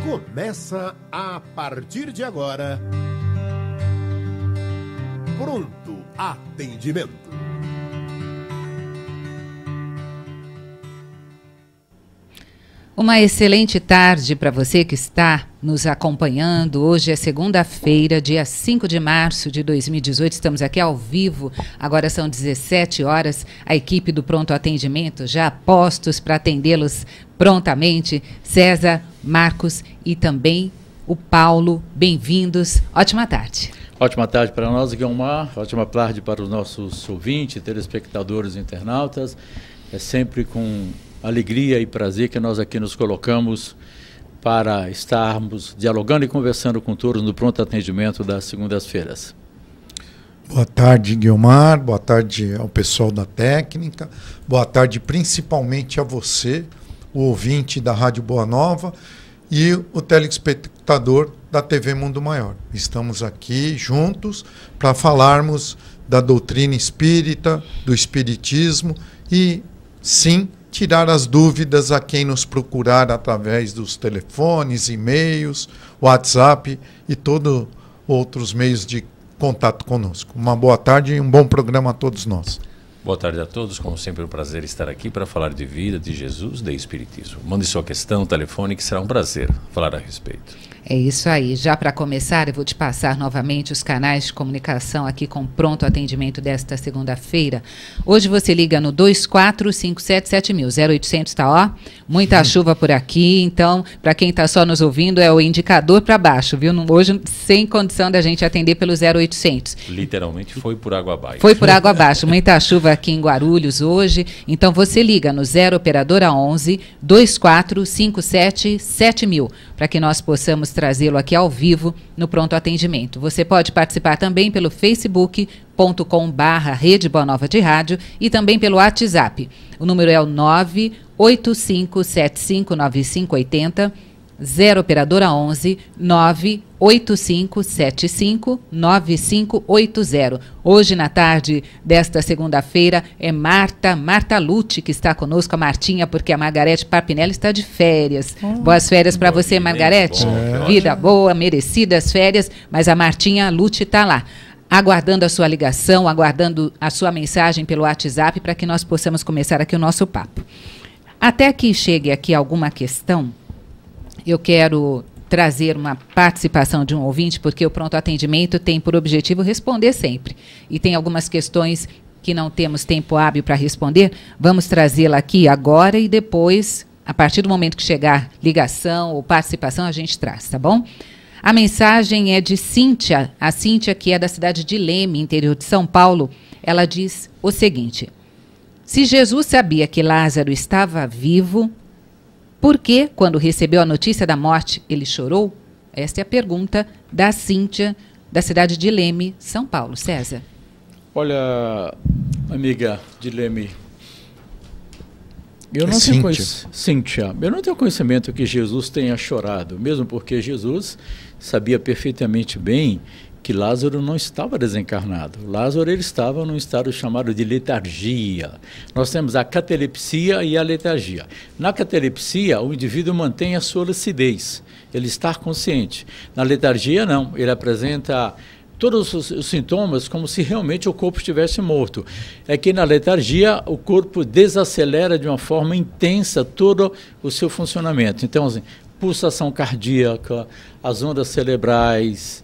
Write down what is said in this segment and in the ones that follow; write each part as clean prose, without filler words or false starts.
Começa a partir de agora. Pronto Atendimento. Uma excelente tarde para você que está nos acompanhando. Hoje é segunda-feira, dia 5 de março de 2018. Estamos aqui ao vivo. Agora são 17 horas. A equipe do Pronto Atendimento já a postos para atendê-los prontamente. César, Marcos e também o Paulo. Bem-vindos. Ótima tarde. Ótima tarde para nós, Guilmar. Ótima tarde para os nossos ouvintes, telespectadores e internautas. É sempre com alegria e prazer que nós aqui nos colocamos para estarmos dialogando e conversando com todos no Pronto Atendimento das segundas-feiras. Boa tarde, Guilmar. Boa tarde ao pessoal da técnica. Boa tarde principalmente a você, o ouvinte da Rádio Boa Nova e o telespectador da TV Mundo Maior. Estamos aqui juntos para falarmos da doutrina espírita, do espiritismo e, sim, tirar as dúvidas a quem nos procurar através dos telefones, e-mails, WhatsApp e todos outros meios de contato conosco. Uma boa tarde e um bom programa a todos nós. Boa tarde a todos, como sempre um prazer estar aqui para falar de vida, de Jesus, de Espiritismo. Mande sua questão, telefone, que será um prazer falar a respeito. É isso aí. Já para começar, eu vou te passar novamente os canais de comunicação aqui com Pronto Atendimento desta segunda-feira. Hoje você liga no 24577000, 0800 está, ó, muita chuva por aqui, então, para quem está só nos ouvindo, é o indicador para baixo, viu? Hoje, sem condição da gente atender pelo 0800. Literalmente foi por água abaixo. Foi por água abaixo, muita chuva aqui em Guarulhos hoje, então você liga no 0 operadora 11 24577000, para que nós possamos trazê-lo aqui ao vivo no Pronto Atendimento. Você pode participar também pelo facebook.com/Rede Boa Nova de Rádio e também pelo WhatsApp. O número é o 985759580, 0 operadora 11 985759580. Hoje, na tarde desta segunda-feira, é Marta Lute que está conosco, a Martinha, porque a Margarete Papinelli está de férias. Boas férias para você, Margarete. Vida boa, merecidas férias, mas a Martinha Lute está lá, aguardando a sua ligação, aguardando a sua mensagem pelo WhatsApp para que nós possamos começar aqui o nosso papo. Até que chegue aqui alguma questão, eu quero trazer uma participação de um ouvinte, porque o Pronto Atendimento tem por objetivo responder sempre. E tem algumas questões que não temos tempo hábil para responder. Vamos trazê-la aqui agora e depois, a partir do momento que chegar ligação ou participação, a gente traz, tá bom? A mensagem é de Cíntia, a Cíntia, que é da cidade de Leme, interior de São Paulo. Ela diz o seguinte: se Jesus sabia que Lázaro estava vivo, por que, quando recebeu a notícia da morte, ele chorou? Esta é a pergunta da Cíntia, da cidade de Leme, São Paulo. César. Olha, amiga de Leme, eu não tenho conhecimento que Jesus tenha chorado, mesmo porque Jesus sabia perfeitamente bem que Lázaro não estava desencarnado. Lázaro ele estava num estado chamado de letargia. Nós temos a catalepsia e a letargia. Na catalepsia, o indivíduo mantém a sua lucidez, ele está consciente. Na letargia, não, ele apresenta todos os sintomas como se realmente o corpo estivesse morto. É que na letargia o corpo desacelera de uma forma intensa todo o seu funcionamento. Então, assim, pulsação cardíaca, as ondas cerebrais,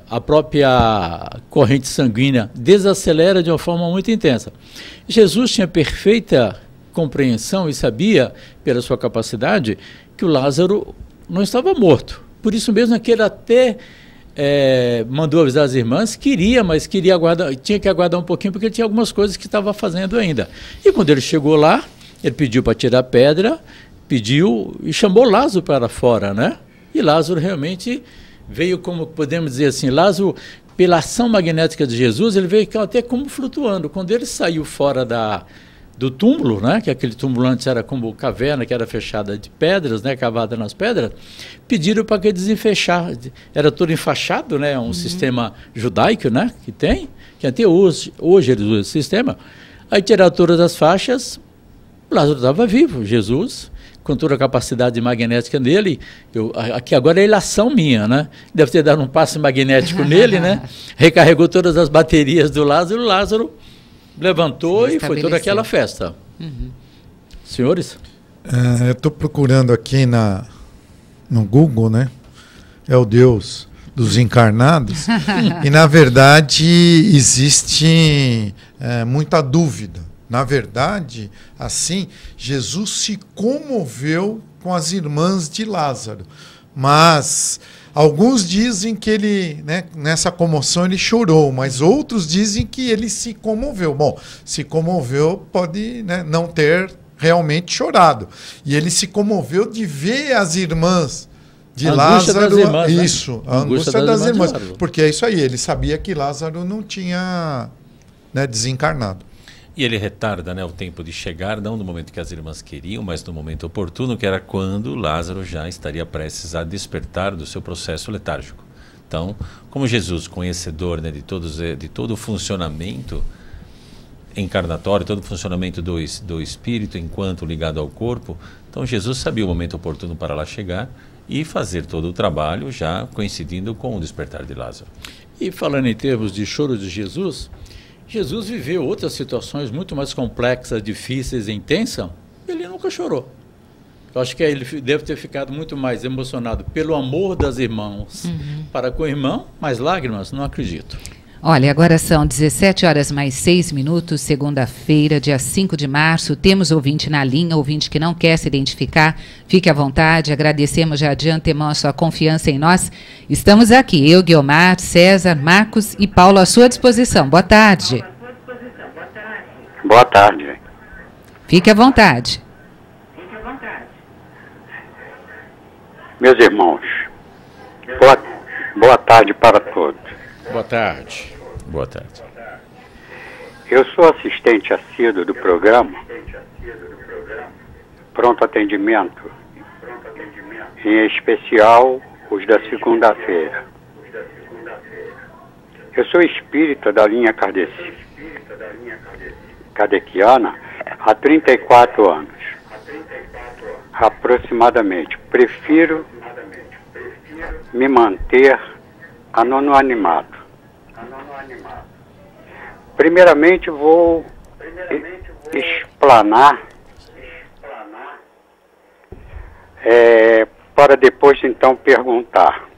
a própria corrente sanguínea desacelera de uma forma muito intensa. Jesus tinha perfeita compreensão e sabia, pela sua capacidade, que o Lázaro não estava morto. Por isso mesmo que ele até mandou avisar as irmãs, mas tinha que aguardar um pouquinho, porque tinha algumas coisas que estava fazendo ainda. E quando ele chegou lá, ele pediu para tirar a pedra, pediu e chamou Lázaro para fora, né? E Lázaro realmente veio, como podemos dizer assim, Lázaro, pela ação magnética de Jesus, ele veio até como flutuando. Quando ele saiu fora do túmulo, né, que aquele túmulo antes era como caverna, que era fechada de pedras, né, cavada nas pedras, pediram para que desenfechar. Era todo enfaixado, né, um sistema judaico, né, que até hoje eles usam esse sistema. Aí tiraram todas as faixas, Lázaro estava vivo, Jesus com toda a capacidade magnética dele, aqui agora é ilação minha, né? Deve ter dado um passe magnético nele, né? Recarregou todas as baterias do Lázaro, o Lázaro levantou e foi toda aquela festa. Senhores? Eu estou procurando aqui no Google, né? É o Deus dos encarnados. E, na verdade, existe muita dúvida. Na verdade, assim, Jesus se comoveu com as irmãs de Lázaro. Mas alguns dizem que ele, né, nessa comoção, ele chorou, mas outros dizem que ele se comoveu. Bom, se comoveu pode, né, não ter realmente chorado. E ele se comoveu de ver as irmãs de Lázaro. Das irmãs, isso, né? A angústia das irmãs. Lázaro. Porque é isso aí, ele sabia que Lázaro não tinha, né, desencarnado. E ele retarda, né, o tempo de chegar, não no momento que as irmãs queriam, mas no momento oportuno, que era quando Lázaro já estaria prestes a despertar do seu processo letárgico. Então, como Jesus, conhecedor, né, de todo o funcionamento encarnatório, todo o funcionamento do espírito enquanto ligado ao corpo, então Jesus sabia o momento oportuno para lá chegar e fazer todo o trabalho já coincidindo com o despertar de Lázaro. E falando em termos de choro de Jesus, Jesus viveu outras situações muito mais complexas, difíceis e intensas, ele nunca chorou. Eu acho que ele deve ter ficado muito mais emocionado pelo amor das irmãs para com o irmão, mas lágrimas, não acredito. Olha, agora são 17h mais 6, segunda-feira, dia 5 de março. Temos ouvinte na linha, ouvinte que não quer se identificar. Fique à vontade, agradecemos já de antemão a sua confiança em nós. Estamos aqui, eu, Guiomar, César, Marcos e Paulo à sua disposição. Boa tarde. Boa tarde. Fique à vontade. Meus irmãos, boa tarde para todos. Boa tarde. Boa tarde. Eu sou assistente assíduo do programa Pronto Atendimento, em especial os da segunda-feira. Eu sou espírita da linha kardeciana há 34 anos, aproximadamente. Prefiro me manter anonimado. Primeiramente vou explanar para depois então perguntar.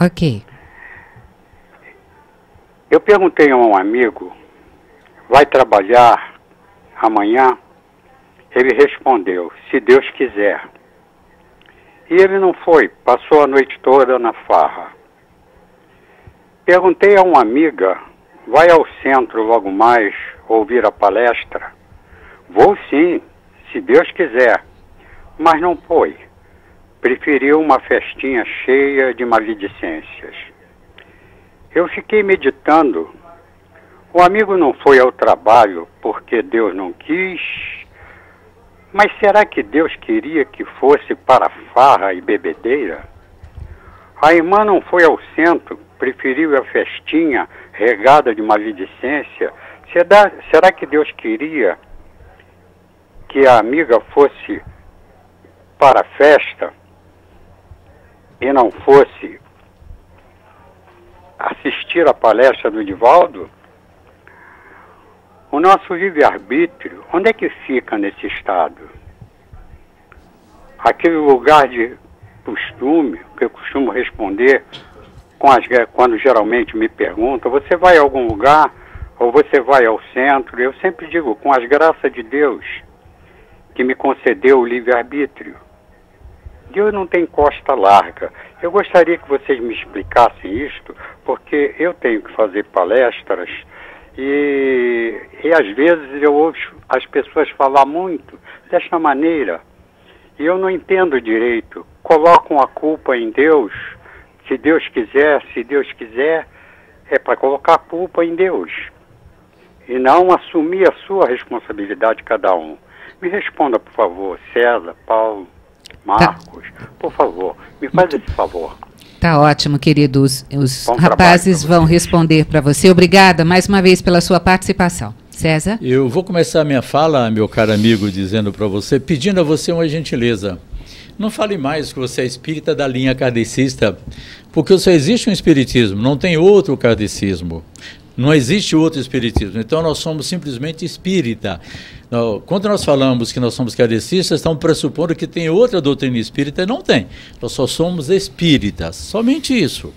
Ok. Eu perguntei a um amigo, vai trabalhar amanhã? Ele respondeu, se Deus quiser. E ele não foi, passou a noite toda na farra. Perguntei a uma amiga, vai ao centro logo mais ouvir a palestra? Vou sim, se Deus quiser. Mas não foi. Preferiu uma festinha cheia de maledicências. Eu fiquei meditando. O amigo não foi ao trabalho porque Deus não quis. Mas será que Deus queria que fosse para farra e bebedeira? A irmã não foi ao centro, preferiu a festinha regada de maledicência. Será que Deus queria que a amiga fosse para a festa e não fosse assistir a palestra do Divaldo? O nosso livre-arbítrio, onde é que fica nesse estado? Aquele lugar de costume, que eu costumo responder quando geralmente me perguntam, você vai a algum lugar ou você vai ao centro? Eu sempre digo, com as graças de Deus, que me concedeu o livre-arbítrio. Deus não tem costa larga. Eu gostaria que vocês me explicassem isto, porque eu tenho que fazer palestras e às vezes eu ouço as pessoas falar muito desta maneira e eu não entendo direito. Colocam a culpa em Deus. Se Deus quiser, é para colocar a culpa em Deus e não assumir a sua responsabilidade cada um. Me responda, por favor, César, Paulo, Marcos, por favor, me faz esse favor. Tá ótimo, queridos. Os rapazes vão responder para você. Obrigada mais uma vez pela sua participação. César? Eu vou começar a minha fala, meu caro amigo, dizendo para você, pedindo a você uma gentileza. Não fale mais que você é espírita da linha kardecista, porque só existe um espiritismo, não tem outro kardecismo. Não existe outro espiritismo. Então nós somos simplesmente espírita. Quando nós falamos que nós somos kardecistas, estamos pressupondo que tem outra doutrina espírita, e não tem. Nós só somos espíritas, somente isso.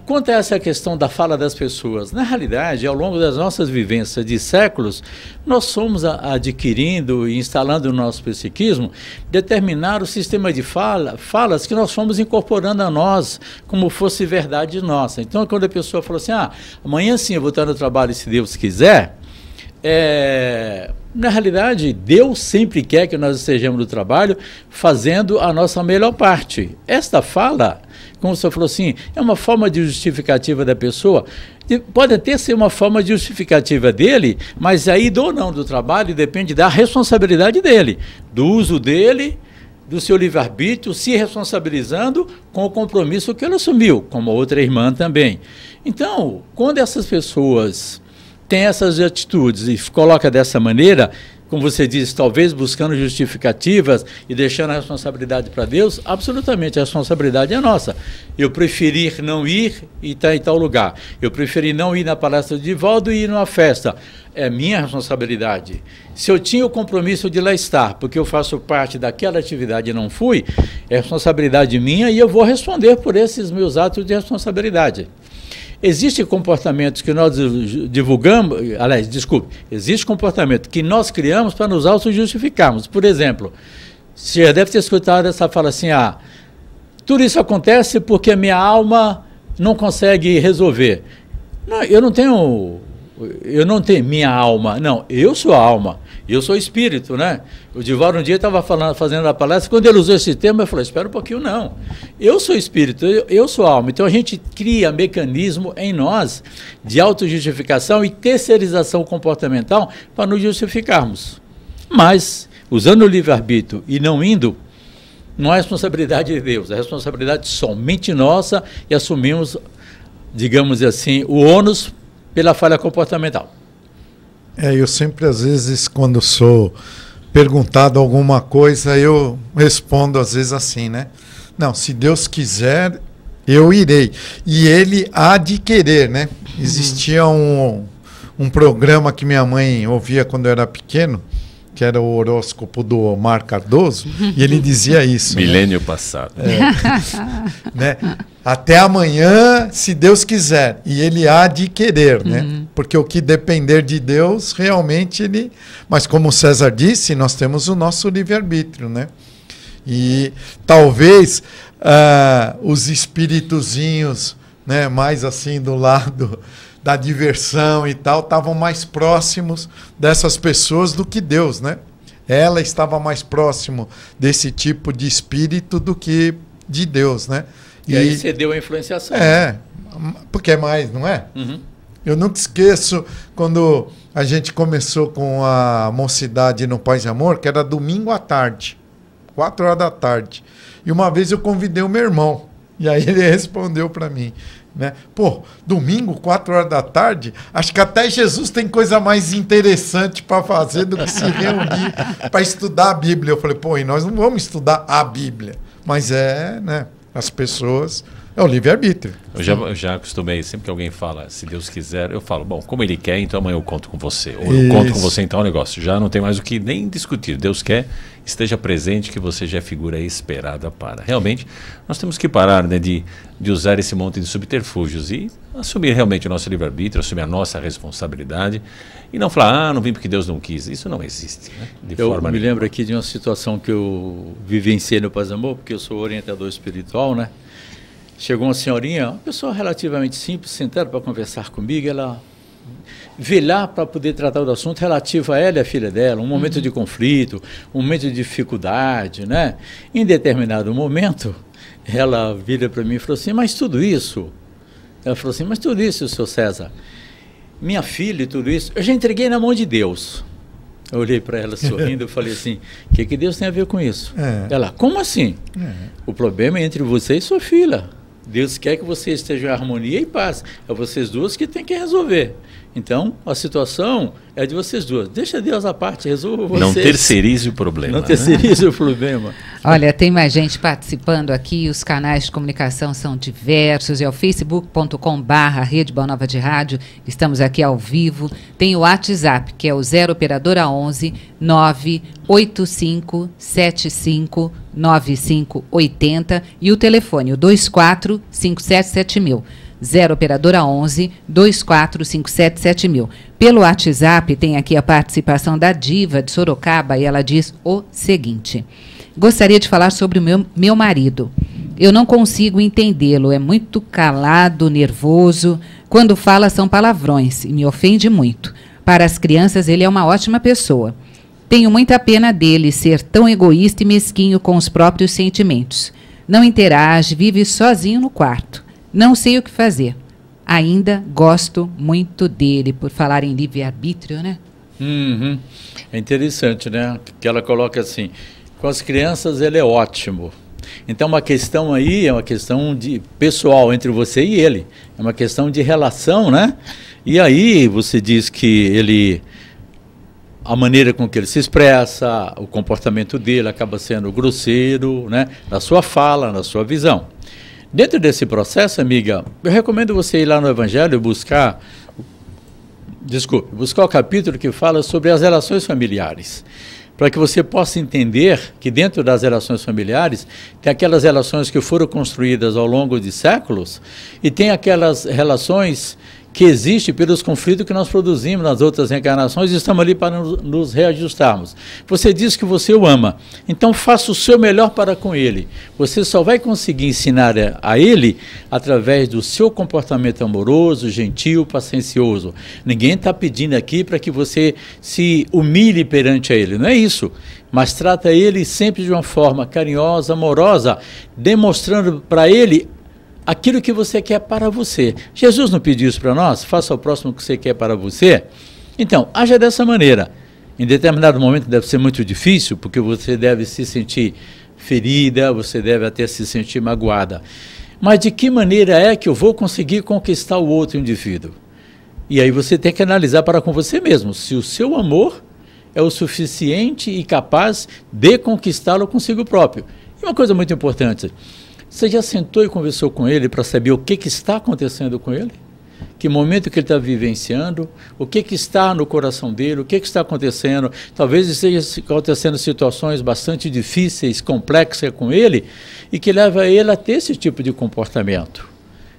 Quanto a essa questão da fala das pessoas, na realidade, ao longo das nossas vivências de séculos, nós somos adquirindo e instalando no nosso psiquismo determinado sistema de falas que nós fomos incorporando a nós como fosse verdade nossa. Então, quando a pessoa fala assim, amanhã sim eu vou estar no trabalho se Deus quiser, na realidade, Deus sempre quer que nós estejamos no trabalho fazendo a nossa melhor parte. Esta fala, como você falou assim, é uma forma de justificativa da pessoa, pode até ser uma forma de justificativa dele, mas aí do ou não do trabalho depende da responsabilidade dele, do uso dele, do seu livre-arbítrio, se responsabilizando com o compromisso que ele assumiu, como a outra irmã também. Então, quando essas pessoas têm essas atitudes e coloca dessa maneira, como você disse, talvez buscando justificativas e deixando a responsabilidade para Deus, absolutamente a responsabilidade é nossa. Eu preferi não ir e estar em tal lugar. Eu preferi não ir na palestra de Divaldo e ir numa festa. É minha responsabilidade. Se eu tinha o compromisso de lá estar, porque eu faço parte daquela atividade e não fui, é responsabilidade minha e eu vou responder por esses meus atos de responsabilidade. Existem comportamentos que nós divulgamos, existe comportamento que nós criamos para nos autojustificarmos. Por exemplo, você já deve ter escutado essa fala assim, tudo isso acontece porque a minha alma não consegue resolver. Não, eu não tenho minha alma, não, eu sou a alma, eu sou espírito, né? O Divaldo um dia estava fazendo a palestra, quando ele usou esse termo, eu falei, espera um pouquinho, não, eu sou espírito, eu sou alma, então a gente cria mecanismo em nós de autojustificação e terceirização comportamental para nos justificarmos, mas, usando o livre-arbítrio e não indo, não é responsabilidade de Deus, é responsabilidade somente nossa e assumimos, digamos assim, o ônus pela falha comportamental. Eu sempre, às vezes, quando sou perguntado alguma coisa, eu respondo, às vezes, assim, né? Não, se Deus quiser, eu irei. E Ele há de querer, né? Existia um programa que minha mãe ouvia quando eu era pequeno, que era o horóscopo do Omar Cardoso, e ele dizia isso. Milênio passado. Né? Até amanhã, se Deus quiser. E ele há de querer, né? Porque o que depender de Deus, realmente ele... Mas como o César disse, nós temos o nosso livre-arbítrio, né? E talvez os espíritozinhos, né, mais assim do lado da diversão e tal, estavam mais próximos dessas pessoas do que Deus, né? Ela estava mais próximo desse tipo de espírito do que de Deus, né? E aí cedeu a influenciação. Porque é mais, não é? Eu nunca esqueço quando a gente começou com a Mocidade no Paz e Amor, que era domingo à tarde, 4 horas da tarde. E uma vez eu convidei o meu irmão, e aí ele respondeu para mim, né? Pô, domingo, 4 horas da tarde, acho que até Jesus tem coisa mais interessante para fazer do que se reunir para estudar a Bíblia. Eu falei, pô, e nós não vamos estudar a Bíblia, mas né? As pessoas... É o livre-arbítrio. Eu já acostumei, sempre que alguém fala, se Deus quiser, eu falo, bom, como Ele quer, então amanhã eu conto com você. Ou eu conto com você em tal negócio. Já não tem mais o que nem discutir. Deus quer, esteja presente, que você já é figura esperada para. Realmente, nós temos que parar, né, de usar esse monte de subterfúgios e assumir realmente o nosso livre-arbítrio, assumir a nossa responsabilidade e não falar, não vim porque Deus não quis. Isso não existe, né? Eu me lembro aqui de uma situação que eu vivenciei no Paz e Amor, porque eu sou orientador espiritual, né? Chegou uma senhorinha, uma pessoa relativamente simples, sentada para conversar comigo, ela veio lá para poder tratar do assunto relativo a ela e a filha dela, um momento de conflito, um momento de dificuldade, né? Em determinado momento, ela vira para mim e falou assim, mas tudo isso, senhor César, minha filha e tudo isso, eu já entreguei na mão de Deus. Eu olhei para ela sorrindo e falei assim, o que Deus tem a ver com isso? Ela, como assim? O problema é entre você e sua filha. Deus quer que você esteja em harmonia e paz. É vocês duas que têm que resolver. Então, a situação é de vocês duas. Deixa Deus à parte, resolva vocês. Não terceirize o problema. Não terceirize o problema. Olha, tem mais gente participando aqui, os canais de comunicação são diversos, é o facebook.com/Rede Boa Nova de Rádio, estamos aqui ao vivo, tem o WhatsApp, que é o 0 operadora 11 98575 9580 e o telefone, o 24577000. 0 operadora 11 24577000. Pelo WhatsApp tem aqui a participação da Diva de Sorocaba e ela diz o seguinte: gostaria de falar sobre o meu marido. Eu não consigo entendê-lo, é muito calado, nervoso. Quando fala são palavrões e me ofende muito. Para as crianças ele é uma ótima pessoa. Tenho muita pena dele ser tão egoísta e mesquinho com os próprios sentimentos. Não interage, vive sozinho no quarto. Não sei o que fazer. Ainda gosto muito dele, por falar em livre-arbítrio, né? Uhum. É interessante, né? Que ela coloca assim, com as crianças ele é ótimo. Então, uma questão aí é uma questão de pessoal entre você e ele. É uma questão de relação, né? E aí você diz que ele... a maneira com que ele se expressa, o comportamento dele acaba sendo grosseiro, né? Na sua fala, na sua visão. Dentro desse processo, amiga, eu recomendo você ir lá no Evangelho buscar o capítulo que fala sobre as relações familiares, para que você possa entender que dentro das relações familiares tem aquelas relações que foram construídas ao longo de séculos e tem aquelas relações que existem pelos conflitos que nós produzimos nas outras reencarnações e estamos ali para nos reajustarmos. Você diz que você o ama, então faça o seu melhor para com ele. Você só vai conseguir ensinar a ele através do seu comportamento amoroso, gentil, paciencioso. Ninguém está pedindo aqui para que você se humilhe perante a ele, não é isso. Mas trata ele sempre de uma forma carinhosa, amorosa, demonstrando para ele aquilo que você quer para você. Jesus não pediu isso para nós? Faça ao próximo o que você quer para você. Então, haja dessa maneira. Em determinado momento deve ser muito difícil, porque você deve se sentir ferida, você deve até se sentir magoada. Mas de que maneira é que eu vou conseguir conquistar o outro indivíduo? E aí você tem que analisar para com você mesmo, se o seu amor é o suficiente e capaz de conquistá-lo consigo próprio. E uma coisa muito importante, você já sentou e conversou com ele para saber o que está acontecendo com ele? Que momento que ele está vivenciando? O que está no coração dele? O que está acontecendo? Talvez esteja acontecendo situações bastante difíceis, complexas com ele e que leva ele a ter esse tipo de comportamento.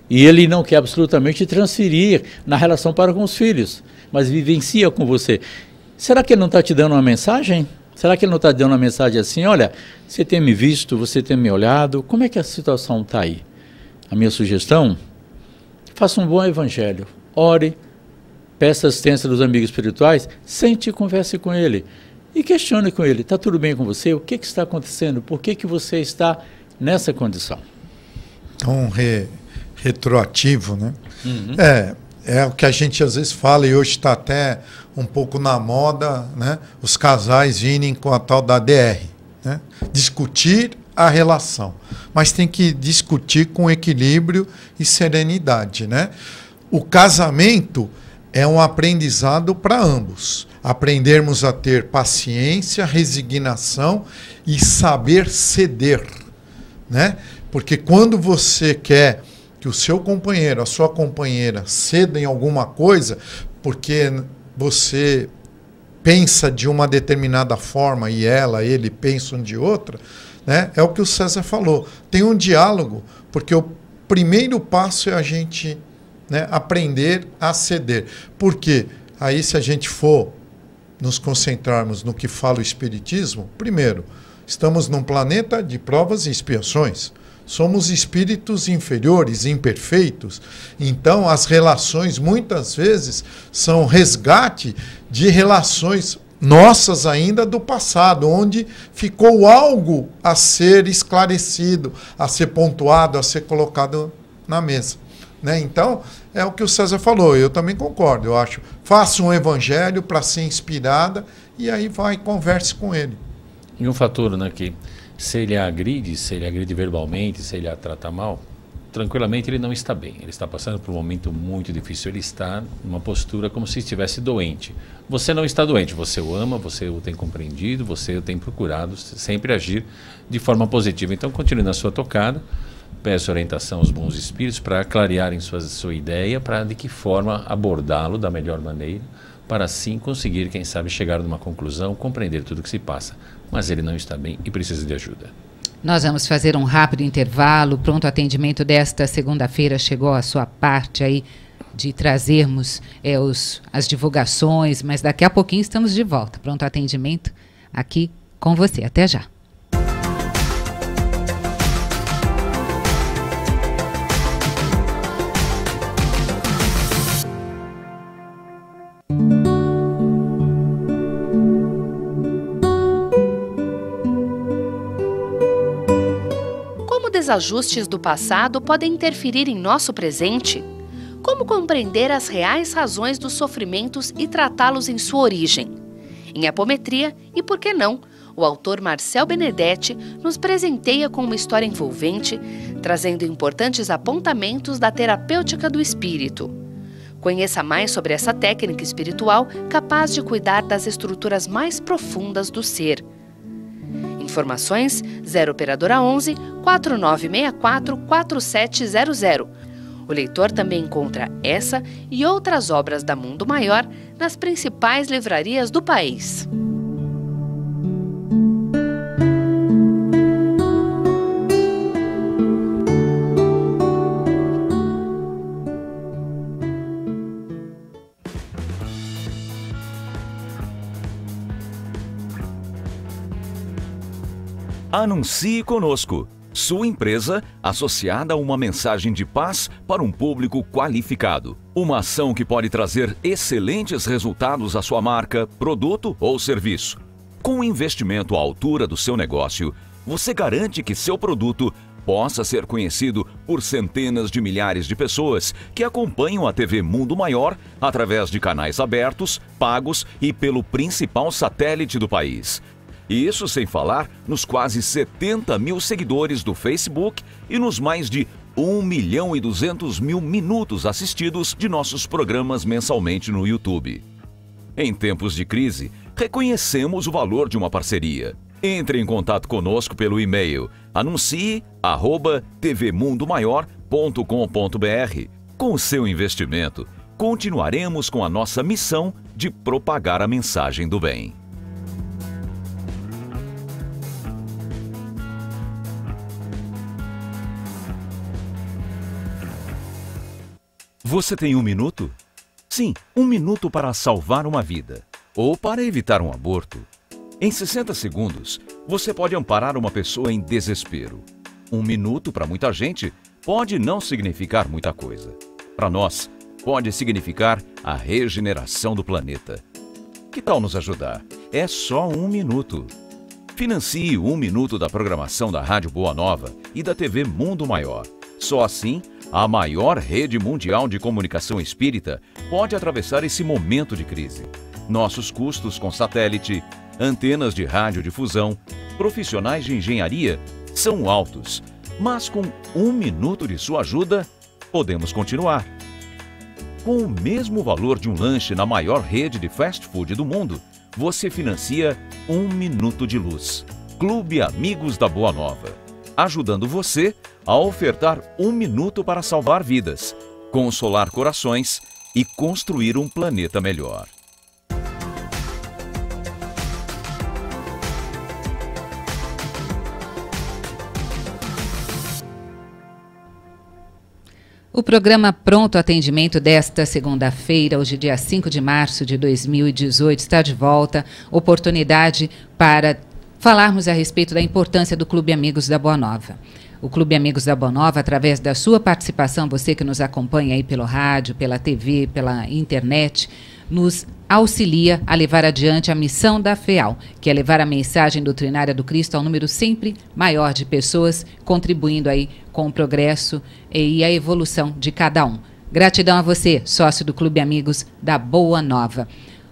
E ele não quer absolutamente transferir na relação para com os filhos, mas vivencia com você. Será que ele não está te dando uma mensagem? Será que ele não está dando uma mensagem assim, olha, você tem me visto, você tem me olhado, como é que a situação está aí? A minha sugestão, faça um bom evangelho, ore, peça assistência dos amigos espirituais, sente e converse com ele e questione com ele, está tudo bem com você? O que está acontecendo? Por que você está nessa condição? Então, retroativo, né? Uhum. É o que a gente às vezes fala e hoje está até um pouco na moda, né? Os casais virem com a tal da DR, né? Discutir a relação, mas tem que discutir com equilíbrio e serenidade, né? O casamento é um aprendizado para ambos. Aprendermos a ter paciência, resignação e saber ceder, né? Porque quando você quer que o seu companheiro, a sua companheira ceda em alguma coisa, porque você pensa de uma determinada forma e ele pensam de outra, né? É o que o César falou. Tem um diálogo, porque o primeiro passo é a gente, né, aprender a ceder. Porque aí, se a gente for nos concentrarmos no que fala o Espiritismo, primeiro, estamos num planeta de provas e expiações. Somos espíritos inferiores, imperfeitos. Então, as relações, muitas vezes, são resgate de relações nossas ainda do passado, onde ficou algo a ser esclarecido, a ser pontuado, a ser colocado na mesa, né? Então, é o que o César falou, eu também concordo. Eu acho, faça um evangelho para ser inspirada e aí vai e converse com ele. E um fator, né, que se ele agride verbalmente, se ele a trata mal, tranquilamente, ele não está bem. Ele está passando por um momento muito difícil. Ele está numa postura como se estivesse doente. Você não está doente, você o ama, você o tem compreendido, você o tem procurado sempre agir de forma positiva. Então, continue na sua tocada. Peço orientação aos bons espíritos para clarearem sua ideia, para de que forma abordá-lo da melhor maneira, para assim conseguir, quem sabe, chegar numa conclusão, compreender tudo o que se passa. Mas ele não está bem e precisa de ajuda. Nós vamos fazer um rápido intervalo. O pronto atendimento desta segunda-feira chegou à sua parte aí de trazermos as divulgações, mas daqui a pouquinho estamos de volta. Pronto atendimento aqui com você. Até já. Desajustes do passado podem interferir em nosso presente? Como compreender as reais razões dos sofrimentos e tratá-los em sua origem? Em Apometria, e por que não, o autor Marcel Benedetti nos presenteia com uma história envolvente, trazendo importantes apontamentos da terapêutica do espírito. Conheça mais sobre essa técnica espiritual capaz de cuidar das estruturas mais profundas do ser. Informações 0 Operadora 11 4964 4700. O leitor também encontra essa e outras obras da Mundo Maior nas principais livrarias do país. Anuncie conosco. Sua empresa associada a uma mensagem de paz para um público qualificado. Uma ação que pode trazer excelentes resultados à sua marca, produto ou serviço. Com um investimento à altura do seu negócio, você garante que seu produto possa ser conhecido por centenas de milhares de pessoas que acompanham a TV Mundo Maior através de canais abertos, pagos e pelo principal satélite do país. E isso sem falar nos quase 70 mil seguidores do Facebook e nos mais de 1.200.000 minutos assistidos de nossos programas mensalmente no YouTube. Em tempos de crise, reconhecemos o valor de uma parceria. Entre em contato conosco pelo e-mail anuncie@tvmundomaior.com.br. Com o seu investimento, continuaremos com a nossa missão de propagar a mensagem do bem. Você tem 1 minuto? Sim, 1 minuto para salvar uma vida ou para evitar um aborto. Em 60 segundos, você pode amparar uma pessoa em desespero. 1 minuto para muita gente pode não significar muita coisa. Para nós, pode significar a regeneração do planeta. Que tal nos ajudar? É só 1 minuto. Financie 1 minuto da programação da Rádio Boa Nova e da TV Mundo Maior. Só assim, a maior rede mundial de comunicação espírita pode atravessar esse momento de crise. Nossos custos com satélite, antenas de radiodifusão, profissionais de engenharia são altos, mas com 1 minuto de sua ajuda, podemos continuar. Com o mesmo valor de um lanche na maior rede de fast food do mundo, você financia 1 minuto de luz. Clube Amigos da Boa Nova, ajudando você a ofertar 1 minuto para salvar vidas, consolar corações e construir um planeta melhor. O programa Pronto Atendimento desta segunda-feira, hoje dia 5 de março de 2018, está de volta. Oportunidade para falarmos a respeito da importância do Clube Amigos da Boa Nova. O Clube Amigos da Boa Nova, através da sua participação, você que nos acompanha aí pelo rádio, pela TV, pela internet, nos auxilia a levar adiante a missão da FEAL, que é levar a mensagem doutrinária do Cristo ao número sempre maior de pessoas, contribuindo aí com o progresso e a evolução de cada um. Gratidão a você, sócio do Clube Amigos da Boa Nova.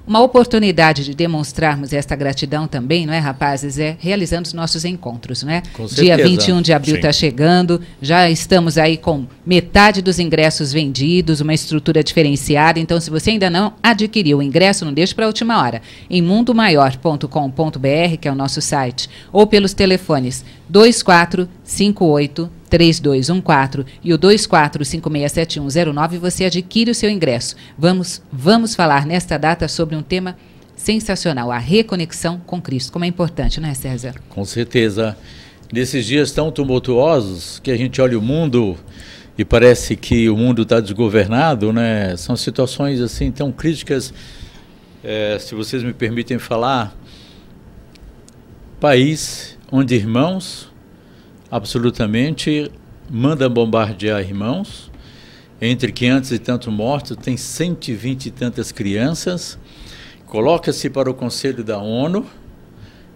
Uma oportunidade de demonstrarmos esta gratidão também, não é, rapazes? É realizando os nossos encontros, não é? Com certeza. Dia 21 de abril Sim. está chegando, já estamos aí com metade dos ingressos vendidos, uma estrutura diferenciada. Então, se você ainda não adquiriu o ingresso, não deixe para a última hora. Em mundomaior.com.br, que é o nosso site, ou pelos telefones 2458-3214 e o 24567109, você adquire o seu ingresso. Vamos falar nesta data sobre um tema sensacional, a reconexão com Cristo. Como é importante, não é, César? Com certeza. Nesses dias tão tumultuosos que a gente olha o mundo e parece que o mundo está desgovernado, né? São situações assim tão críticas, se vocês me permitem falar, país onde irmãos absolutamente mandam bombardear irmãos, entre 500 e tantos mortos, tem 120 e tantas crianças, coloca-se para o Conselho da ONU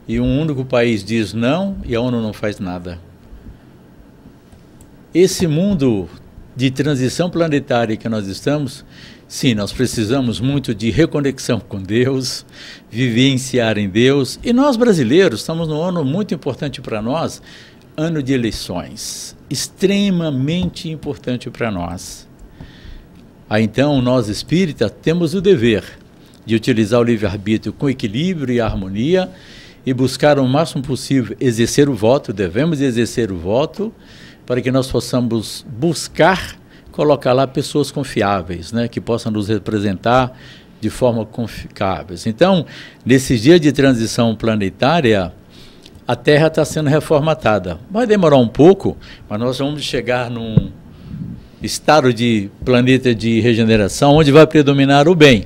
e um único país diz não e a ONU não faz nada. Esse mundo de transição planetária que nós estamos, sim, nós precisamos muito de reconexão com Deus, vivenciar em Deus, e nós brasileiros estamos num ano muito importante para nós, ano de eleições, extremamente importante para nós. Aí então, nós espíritas temos o dever de utilizar o livre-arbítrio com equilíbrio e harmonia e buscar o máximo possível exercer o voto, devemos exercer o voto, para que nós possamos buscar colocar lá pessoas confiáveis, né, que possam nos representar de forma confiáveis. Então, nesses dias de transição planetária, a Terra está sendo reformatada. Vai demorar um pouco, mas nós vamos chegar num estado de planeta de regeneração, onde vai predominar o bem.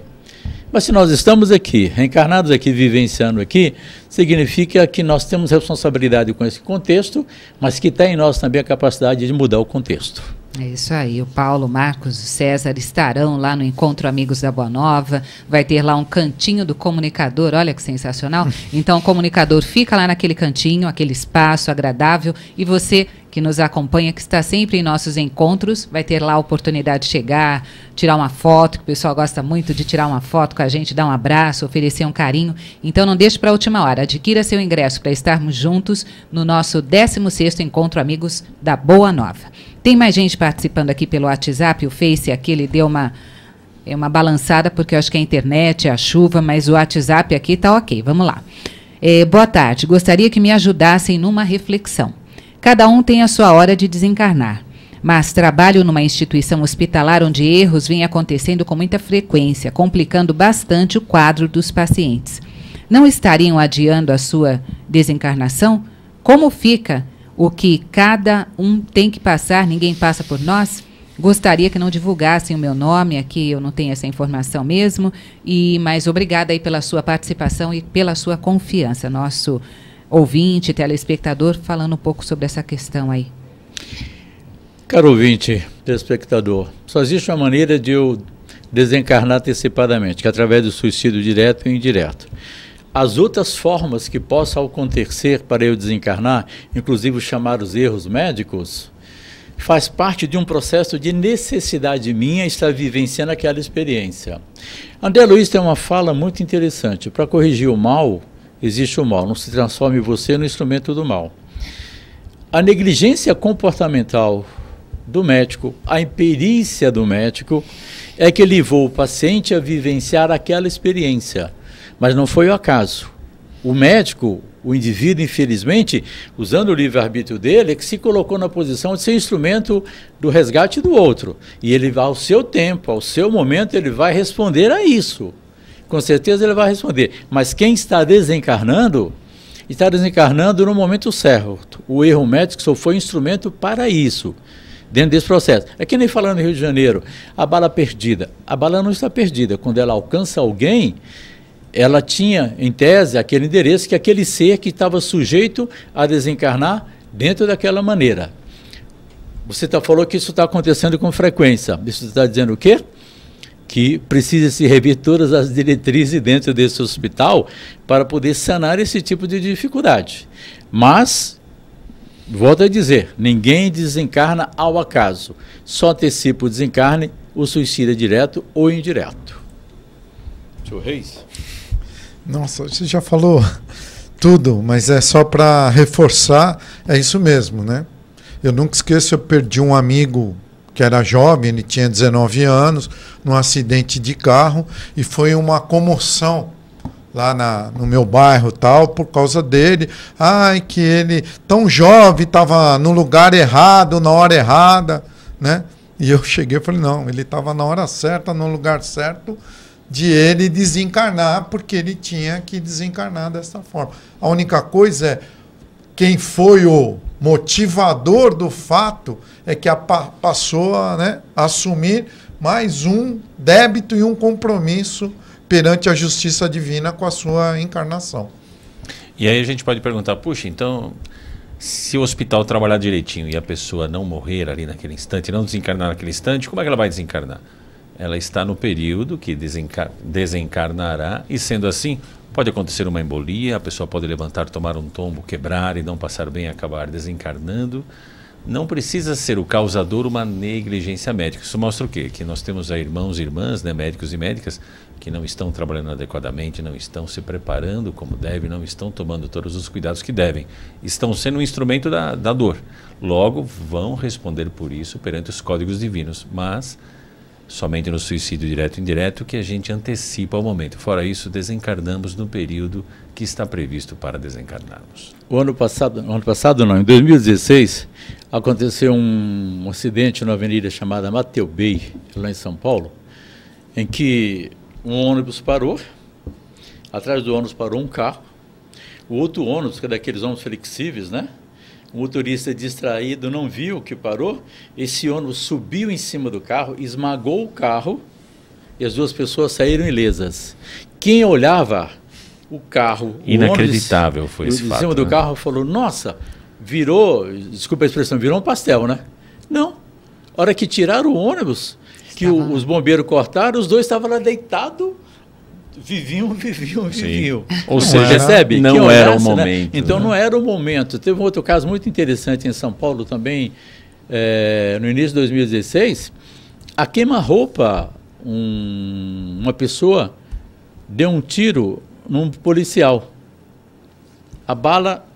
Mas se nós estamos aqui, reencarnados aqui, vivenciando aqui, significa que nós temos responsabilidade com esse contexto, mas que está em nós também a capacidade de mudar o contexto. É isso aí, o Paulo, Marcos, o César estarão lá no Encontro Amigos da Boa Nova, vai ter lá um cantinho do comunicador, olha que sensacional. Então o comunicador fica lá naquele cantinho, aquele espaço agradável, e você que nos acompanha, que está sempre em nossos encontros, vai ter lá a oportunidade de chegar, tirar uma foto, que o pessoal gosta muito de tirar uma foto com a gente, dar um abraço, oferecer um carinho. Então não deixe para a última hora, adquira seu ingresso para estarmos juntos no nosso 16º Encontro Amigos da Boa Nova. Tem mais gente participando aqui pelo WhatsApp, o Face aqui, ele deu uma balançada, porque eu acho que é a internet, é a chuva, mas o WhatsApp aqui está ok, vamos lá. Boa tarde, gostaria que me ajudassem numa reflexão. Cada um tem a sua hora de desencarnar, mas trabalho numa instituição hospitalar onde erros vêm acontecendo com muita frequência, complicando bastante o quadro dos pacientes. Não estariam adiando a sua desencarnação? Como fica o que cada um tem que passar, ninguém passa por nós? Gostaria que não divulgassem o meu nome aqui, eu não tenho essa informação mesmo, mas obrigada aí pela sua participação e pela sua confiança. Nosso ouvinte, telespectador, falando um pouco sobre essa questão aí. Caro ouvinte, telespectador, só existe uma maneira de eu desencarnar antecipadamente, que é através do suicídio direto e indireto. As outras formas que possam acontecer para eu desencarnar, inclusive chamar os erros médicos, faz parte de um processo de necessidade minha estar vivenciando aquela experiência. André Luiz tem uma fala muito interessante. Para corrigir o mal, existe o mal. Não se transforme você no instrumento do mal. A negligência comportamental do médico, a imperícia do médico, é que levou o paciente a vivenciar aquela experiência. Mas não foi o acaso. O médico, o indivíduo, infelizmente, usando o livre-arbítrio dele, é que se colocou na posição de ser instrumento do resgate do outro. E ele, ao seu tempo, ao seu momento, ele vai responder a isso. Com certeza ele vai responder. Mas quem está desencarnando no momento certo. O erro médico só foi instrumento para isso, dentro desse processo. É que nem falando no Rio de Janeiro, a bala perdida. A bala não está perdida. Quando ela alcança alguém, ela tinha, em tese, aquele endereço que aquele ser que estava sujeito a desencarnar dentro daquela maneira. Você falou que isso está acontecendo com frequência. Isso está dizendo o quê? Que precisa se rever todas as diretrizes dentro desse hospital para poder sanar esse tipo de dificuldade. Mas, volto a dizer, ninguém desencarna ao acaso. Só antecipa o desencarne o suicida direto ou indireto. Tio Reis? Nossa, você já falou tudo, mas é só para reforçar, é isso mesmo, né? Eu nunca esqueço, eu perdi um amigo que era jovem, ele tinha 19 anos, num acidente de carro, e foi uma comoção lá no meu bairro tal, por causa dele. Ai, que ele, tão jovem, estava no lugar errado, na hora errada, né? E eu cheguei e falei, não, ele estava na hora certa, no lugar certo, de ele desencarnar, porque ele tinha que desencarnar dessa forma. A única coisa é, quem foi o motivador do fato é que passou a, né, assumir mais um débito e um compromisso perante a justiça divina com a sua encarnação. E aí a gente pode perguntar, puxa, então, se o hospital trabalhar direitinho e a pessoa não morrer ali naquele instante, não desencarnar naquele instante, como é que ela vai desencarnar? Ela está no período que desencarnará, e sendo assim, pode acontecer uma embolia, a pessoa pode levantar, tomar um tombo, quebrar e não passar bem, acabar desencarnando. Não precisa ser o causador uma negligência médica. Isso mostra o quê? Que nós temos aí irmãos e irmãs, né, médicos e médicas, que não estão trabalhando adequadamente, não estão se preparando como devem, não estão tomando todos os cuidados que devem. Estão sendo um instrumento da dor. Logo, vão responder por isso perante os códigos divinos. Mas somente no suicídio direto e indireto que a gente antecipa o momento. Fora isso, desencarnamos no período que está previsto para desencarnarmos. Em 2016, aconteceu um acidente na avenida chamada Mateu Bey, lá em São Paulo, em que um ônibus parou, atrás do ônibus parou um carro, o outro ônibus, que é daqueles ônibus flexíveis, né? O motorista distraído não viu que parou, esse ônibus subiu em cima do carro, esmagou o carro e as duas pessoas saíram ilesas. Quem olhava o carro, inacreditável foi esse fato, em cima do carro, falou, nossa, virou, desculpa a expressão, virou um pastel, né? Não. A hora que tiraram o ônibus, que os bombeiros cortaram, os dois estavam lá deitados, viviam. Ou seja, percebe? Não era o momento. Né? Então não era o momento. Teve um outro caso muito interessante em São Paulo também, no início de 2016, a queima-roupa, uma pessoa deu um tiro num policial. A bala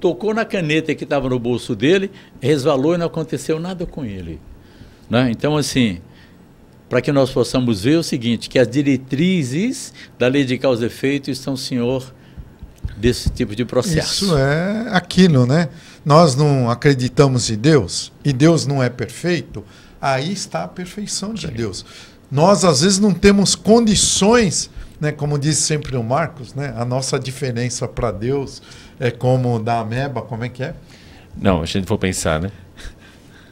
tocou na caneta que estava no bolso dele, resvalou e não aconteceu nada com ele. Né? Então, assim, para que nós possamos ver o seguinte, que as diretrizes da lei de causa e efeito estão, senhor, desse tipo de processo. Isso é aquilo, né? Nós não acreditamos em Deus, e Deus não é perfeito, aí está a perfeição de Deus. Nós, às vezes, não temos condições, né? Como diz sempre o Marcos, né? A nossa diferença para Deus é como da ameba, como é que é? Não, a gente for pensar, né?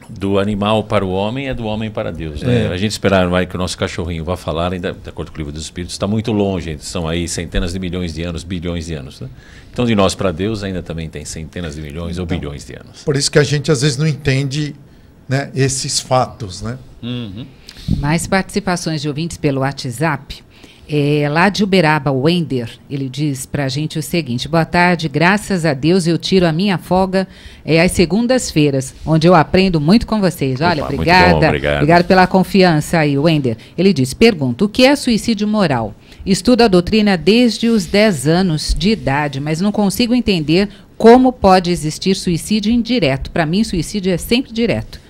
Do animal para o homem é do homem para Deus. Né? A gente esperar vai que o nosso cachorrinho vá falar, ainda, de acordo com o livro dos Espíritos, está muito longe, são aí centenas de milhões de anos, bilhões de anos. Né? Então, de nós para Deus ainda também tem centenas de milhões ou bilhões de anos. Por isso que a gente às vezes não entende, né, esses fatos. Né? Uhum. Mais participações de ouvintes pelo WhatsApp. Lá de Uberaba, o Wender, ele diz pra gente o seguinte: boa tarde, graças a Deus eu tiro a minha folga às segundas-feiras, onde eu aprendo muito com vocês. Olha, opa, obrigada, obrigado. Obrigado pela confiança aí, Wender. Ele diz, pergunta, o que é suicídio moral? Estudo a doutrina desde os 10 anos de idade, mas não consigo entender como pode existir suicídio indireto. Para mim, suicídio é sempre direto.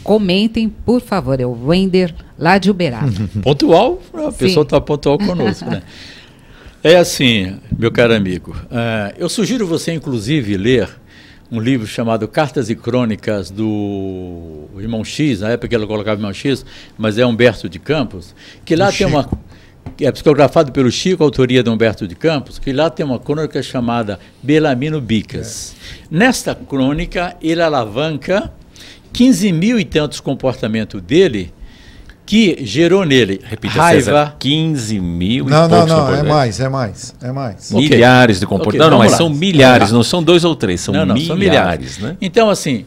Comentem, por favor, é o Wender, lá de Uberaba. Pontual, a pessoa está pontual conosco, né? É assim, meu caro amigo, eu sugiro você, inclusive, ler um livro chamado Cartas e Crônicas do Irmão X, na época que ele colocava Irmão X, mas é Humberto de Campos, que lá tem uma... é psicografado pelo Chico, autoria de Humberto de Campos, que lá tem uma crônica chamada Belamino Bicas. Nesta crônica, ele alavanca 15 mil e tantos comportamentos dele que gerou nele repita, raiva. César, 15 mil não, e poucos não, comportamentos. é mais. Milhares de comportamentos. Não, mas são milhares, não são 2 ou 3, são milhares. São milhares. Né? Então, assim,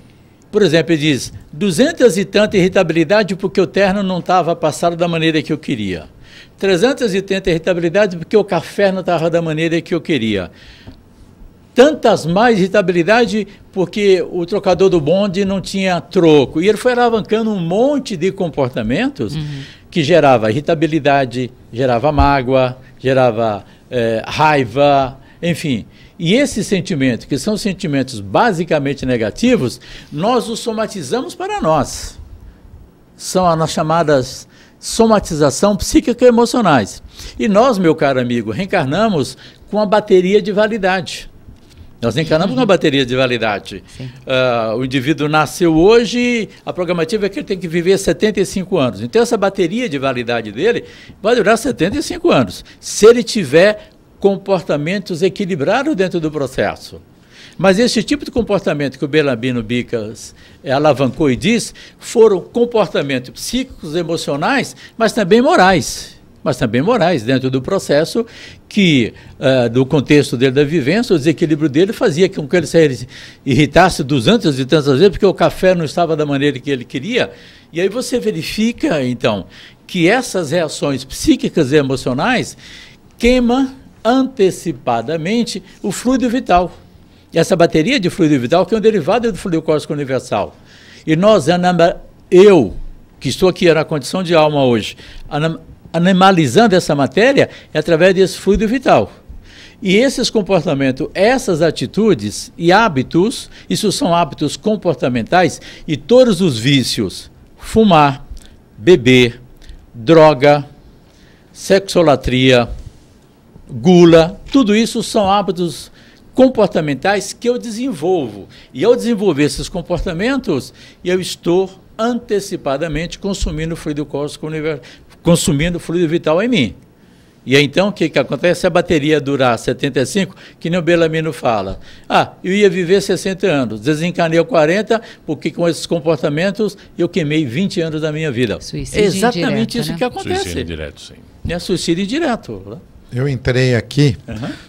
por exemplo, ele diz 200 e tanta irritabilidade porque o terno não estava passado da maneira que eu queria. 300 e tanta irritabilidade porque o café não estava da maneira que eu queria. Tantas mais irritabilidade porque o trocador do bonde não tinha troco. E ele foi alavancando um monte de comportamentos que gerava irritabilidade, gerava mágoa, gerava raiva, enfim. E esses sentimentos, que são sentimentos basicamente negativos, nós os somatizamos para nós. São as chamadas somatização psíquico-emocionais. E nós, meu caro amigo, reencarnamos com a bateria de validade. Nós reencarnamos com a bateria de validade. O indivíduo nasceu hoje, a programativa é que ele tem que viver 75 anos. Então, essa bateria de validade dele vai durar 75 anos, se ele tiver comportamentos equilibrados dentro do processo. Mas esse tipo de comportamento que o Belambino Bicas alavancou e diz, foram comportamentos psíquicos, emocionais, mas também morais. Dentro do processo que, do contexto dele, da vivência, o desequilíbrio dele fazia com que ele se irritasse 200 e tantas vezes, porque o café não estava da maneira que ele queria. E aí você verifica, então, que essas reações psíquicas e emocionais queimam antecipadamente o fluido vital. E essa bateria de fluido vital que é um derivado do fluido cósmico universal. E nós, eu, que estou aqui na condição de alma hoje, animalizando essa matéria é através desse fluido vital. E esses comportamentos, essas atitudes e hábitos, isso são hábitos comportamentais, e todos os vícios, fumar, beber, droga, sexolatria, gula, tudo isso são hábitos comportamentais que eu desenvolvo. E ao desenvolver esses comportamentos, eu estou antecipadamente consumindo fluido cósmico universal, consumindo fluido vital em mim. E aí, então, o que acontece? Se a bateria durar 75, que nem o Bellamino fala, eu ia viver 60 anos, desencarnei aos 40, porque com esses comportamentos eu queimei 20 anos da minha vida. Suicídio é exatamente indireto, isso, né? Que acontece. Suicídio indireto, sim. É suicídio indireto. Né? Eu entrei aqui,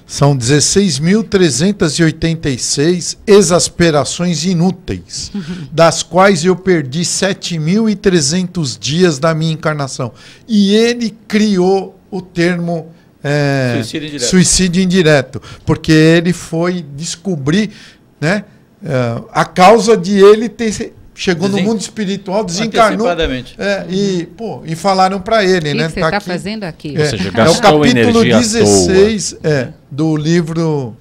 são 16.386 exasperações inúteis, das quais eu perdi 7.300 dias da minha encarnação. E ele criou o termo suicídio indireto, porque ele foi descobrir, né, a causa de ele ter... Chegou no mundo espiritual, desencarnou. E falaram para ele, né? O que você está fazendo aqui? Ou seja, É o capítulo 16 do livro,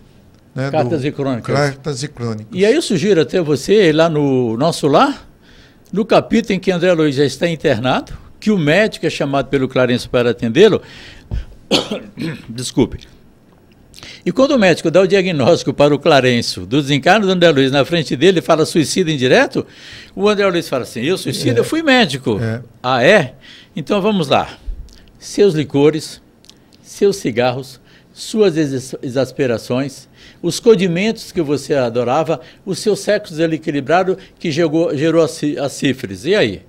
né, Cartas e Crônicas. Cartas e Crônicas. E aí eu sugiro até você ir lá no Nosso Lar, no capítulo em que André Luiz já está internado, que o médico é chamado pelo Clarencio para atendê-lo. Desculpe. E quando o médico dá o diagnóstico para o Clarencio do desencarno do André Luiz na frente dele, fala suicídio indireto, o André Luiz fala assim, eu suicídio? Eu fui médico. Ah, é? Então vamos lá. Seus licores, seus cigarros, suas exasperações, os condimentos que você adorava, o seu sexo desequilibrado que gerou a sífilis. E aí?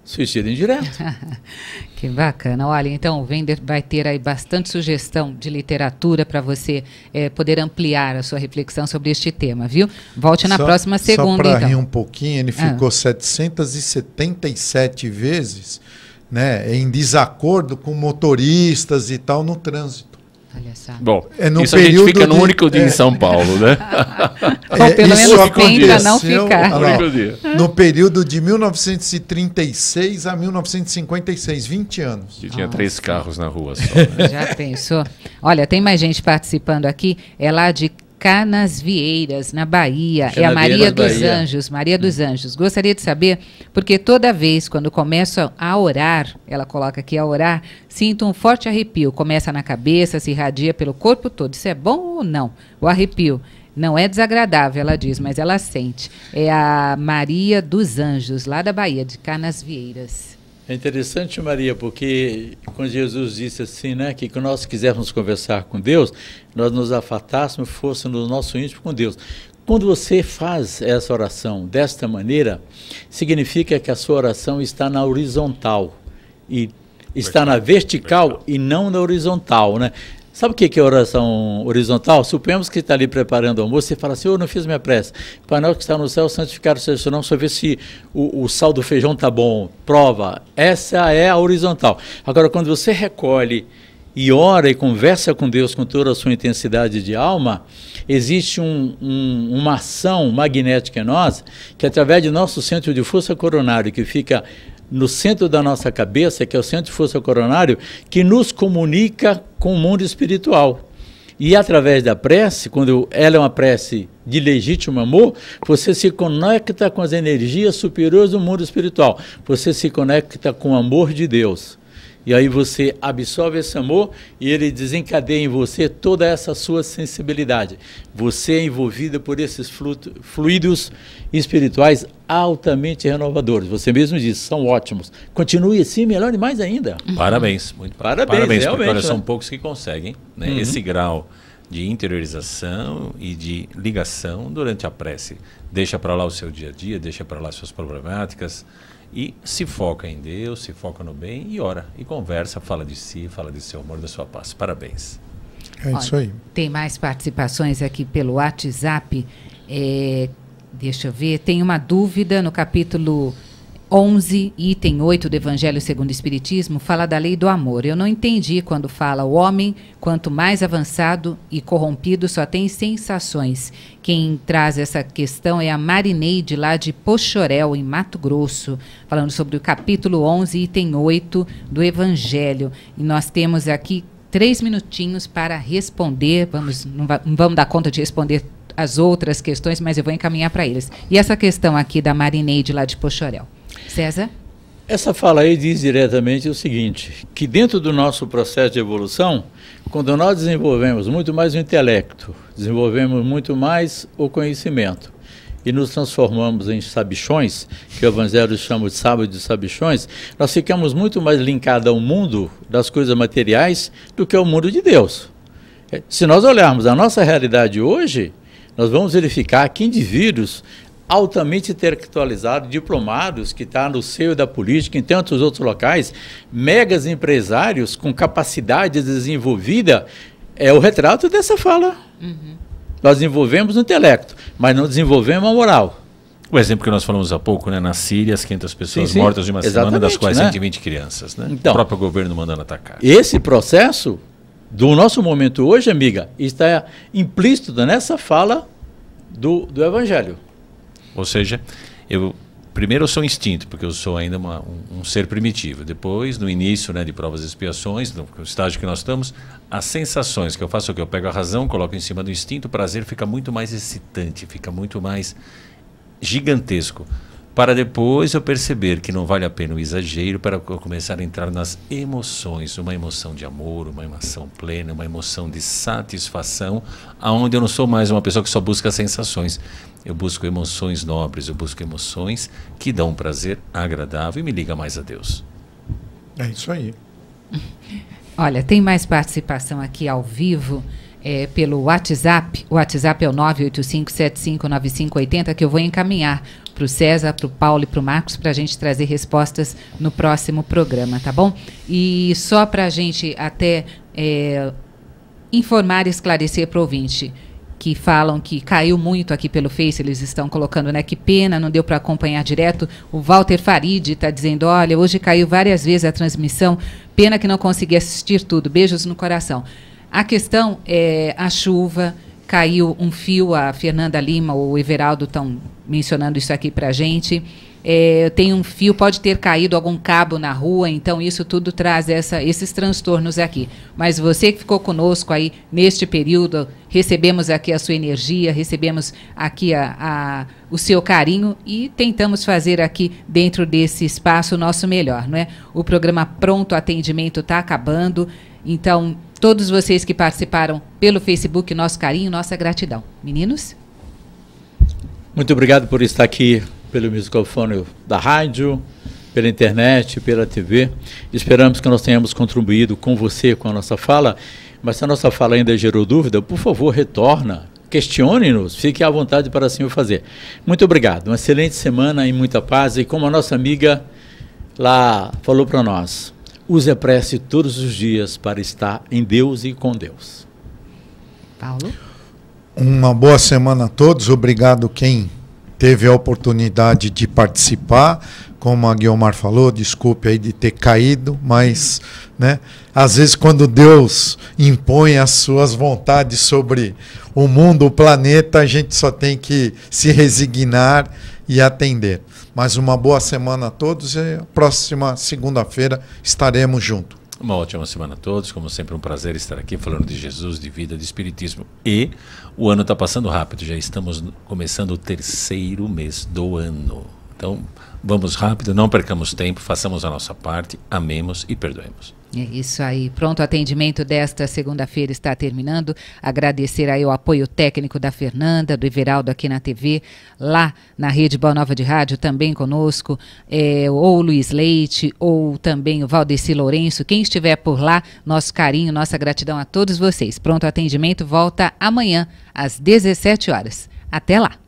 Suicídio indireto. Que bacana. Olha, então o Wender vai ter aí bastante sugestão de literatura para você poder ampliar a sua reflexão sobre este tema, viu? Volte na próxima segunda, só para então. rir um pouquinho, ele ficou 777 vezes, né, em desacordo com motoristas e tal no trânsito. Olha só. Bom, isso a gente fica no único dia em São Paulo, né? Pelo menos tenta não ficar. No período de 1936 a 1956, 20 anos. Que tinha 3 carros na rua só. Né? Já pensou? Olha, tem mais gente participando aqui, é lá de Canasvieiras, na Bahia, é a Maria dos Anjos, Maria dos Anjos. Gostaria de saber, porque toda vez quando começo a orar, ela coloca aqui a orar, sinto um forte arrepio, começa na cabeça, se irradia pelo corpo todo. Isso é bom ou não? O arrepio não é desagradável, ela diz, mas ela sente. É a Maria dos Anjos, lá da Bahia, de Canasvieiras. É interessante, Maria, porque quando Jesus disse assim, né, que quando nós quisermos conversar com Deus, nós nos afastássemos, fôssemos no nosso íntimo com Deus. Quando você faz essa oração desta maneira, significa que a sua oração está na horizontal, e está na vertical e não na horizontal, né? Sabe o que é oração horizontal? Suponhamos que está ali preparando o almoço e fala assim, eu não fiz minha prece. Pai nosso que está no céu, santificado seja o seu nome, só ver se o sal do feijão está bom. Prova. Essa é a horizontal. Agora, quando você recolhe e ora e conversa com Deus com toda a sua intensidade de alma, existe uma ação magnética em nós, que através de nosso centro de força coronário, que fica no centro da nossa cabeça, que é o centro de força coronário, que nos comunica com o mundo espiritual. E através da prece, quando ela é uma prece de legítimo amor, você se conecta com as energias superiores do mundo espiritual. Você se conecta com o amor de Deus. E aí você absorve esse amor e ele desencadeia em você toda essa sua sensibilidade. Você é envolvida por esses fluidos espirituais altamente renovadores. Você mesmo disse, são ótimos. Continue assim, melhor e mais ainda. Parabéns, muito parabéns, porque olha, né? são poucos que conseguem, né? Esse grau de interiorização e de ligação durante a prece. Deixa para lá o seu dia a dia, deixa para lá suas problemáticas, e se foca em Deus, se foca no bem e ora, e conversa, fala de si, fala de seu amor, da sua paz. Parabéns. É isso aí. Tem mais participações aqui pelo WhatsApp. Deixa eu ver, tem uma dúvida no capítulo 11, item 8 do Evangelho segundo o Espiritismo, fala da lei do amor. Eu não entendi quando fala o homem, quanto mais avançado e corrompido, só tem sensações. Quem traz essa questão é a Marineide, lá de Pochorel, em Mato Grosso, falando sobre o capítulo 11, item 8 do Evangelho. E nós temos aqui 3 minutinhos para responder. Não vamos dar conta de responder as outras questões, mas eu vou encaminhar para eles. E essa questão aqui da Marineide, lá de Pochorel. César? Essa fala aí diz diretamente o seguinte, que dentro do nosso processo de evolução, quando nós desenvolvemos muito mais o intelecto, desenvolvemos muito mais o conhecimento e nos transformamos em sabichões, que o Evangelho chama de sábios de sabichões, nós ficamos muito mais linkados ao mundo das coisas materiais do que ao mundo de Deus. Se nós olharmos a nossa realidade hoje, nós vamos verificar que indivíduos altamente intelectualizados, diplomados, que está no seio da política, em tantos outros locais, megas empresários com capacidade desenvolvida, é o retrato dessa fala. Nós desenvolvemos o intelecto, mas não desenvolvemos a moral. O exemplo que nós falamos há pouco, né? Na Síria, as 500 pessoas mortas de uma semana, das quais 120 crianças. Né? Então, o próprio governo mandando atacar. Esse processo do nosso momento hoje, amiga, está implícito nessa fala do Evangelho. Ou seja, primeiro eu sou instinto, porque eu sou ainda um ser primitivo. Depois, no início, né, de provas e expiações, no estágio que nós estamos, as sensações que eu faço, eu pego a razão, coloco em cima do instinto, o prazer fica muito mais excitante, fica muito mais gigantesco. Para depois eu perceber que não vale a pena o exagero, para eu começar a entrar nas emoções, uma emoção de amor, uma emoção plena, uma emoção de satisfação, aonde eu não sou mais uma pessoa que só busca sensações. Eu busco emoções nobres, eu busco emoções que dão um prazer agradável e me liga mais a Deus. É isso aí. Olha, tem mais participação aqui ao vivo pelo WhatsApp. O WhatsApp é o 985759580, que eu vou encaminhar para o César, para o Paulo e para o Marcos, para a gente trazer respostas no próximo programa, tá bom? E só para a gente até informar e esclarecer para o ouvinte, que falam que caiu muito aqui pelo Face, eles estão colocando, né? Que pena, não deu para acompanhar direto. O Walter Farid está dizendo, olha, hoje caiu várias vezes a transmissão, pena que não consegui assistir tudo, beijos no coração. A questão é a chuva, caiu um fio, a Fernanda Lima, o Everaldo estão mencionando isso aqui para a gente. Tem um fio, pode ter caído algum cabo na rua, então isso tudo traz esses transtornos aqui. Mas você que ficou conosco aí neste período, recebemos aqui a sua energia, recebemos aqui o seu carinho e tentamos fazer aqui dentro desse espaço o nosso melhor, não é? O programa Pronto Atendimento está acabando, então todos vocês que participaram pelo Facebook, nosso carinho, nossa gratidão. Meninos? Muito obrigado por estar aqui pelo microfone da rádio, pela internet, pela TV. Esperamos que nós tenhamos contribuído com você, com a nossa fala, mas se a nossa fala ainda gerou dúvida, por favor, retorna, questione-nos, fique à vontade para assim o fazer. Muito obrigado, uma excelente semana e muita paz, e como a nossa amiga lá falou para nós, use a prece todos os dias para estar em Deus e com Deus. Paulo? Uma boa semana a todos, obrigado quem teve a oportunidade de participar, como a Guiomar falou, desculpe aí de ter caído, mas né, às vezes quando Deus impõe as suas vontades sobre o mundo, o planeta, a gente só tem que se resignar e atender. Mas uma boa semana a todos e próxima segunda-feira estaremos juntos. Uma ótima semana a todos, como sempre um prazer estar aqui falando de Jesus, de vida, de Espiritismo. E o ano está passando rápido, já estamos começando o 3º mês do ano. Então vamos rápido, não percamos tempo, façamos a nossa parte, amemos e perdoemos. É isso aí. Pronto, o atendimento desta segunda-feira está terminando. Agradecer aí o apoio técnico da Fernanda, do Everaldo aqui na TV, lá na Rede Boa Nova de Rádio, também conosco, ou o Luiz Leite, ou também o Valdeci Lourenço. Quem estiver por lá, nosso carinho, nossa gratidão a todos vocês. Pronto, o atendimento volta amanhã, às 17 horas. Até lá.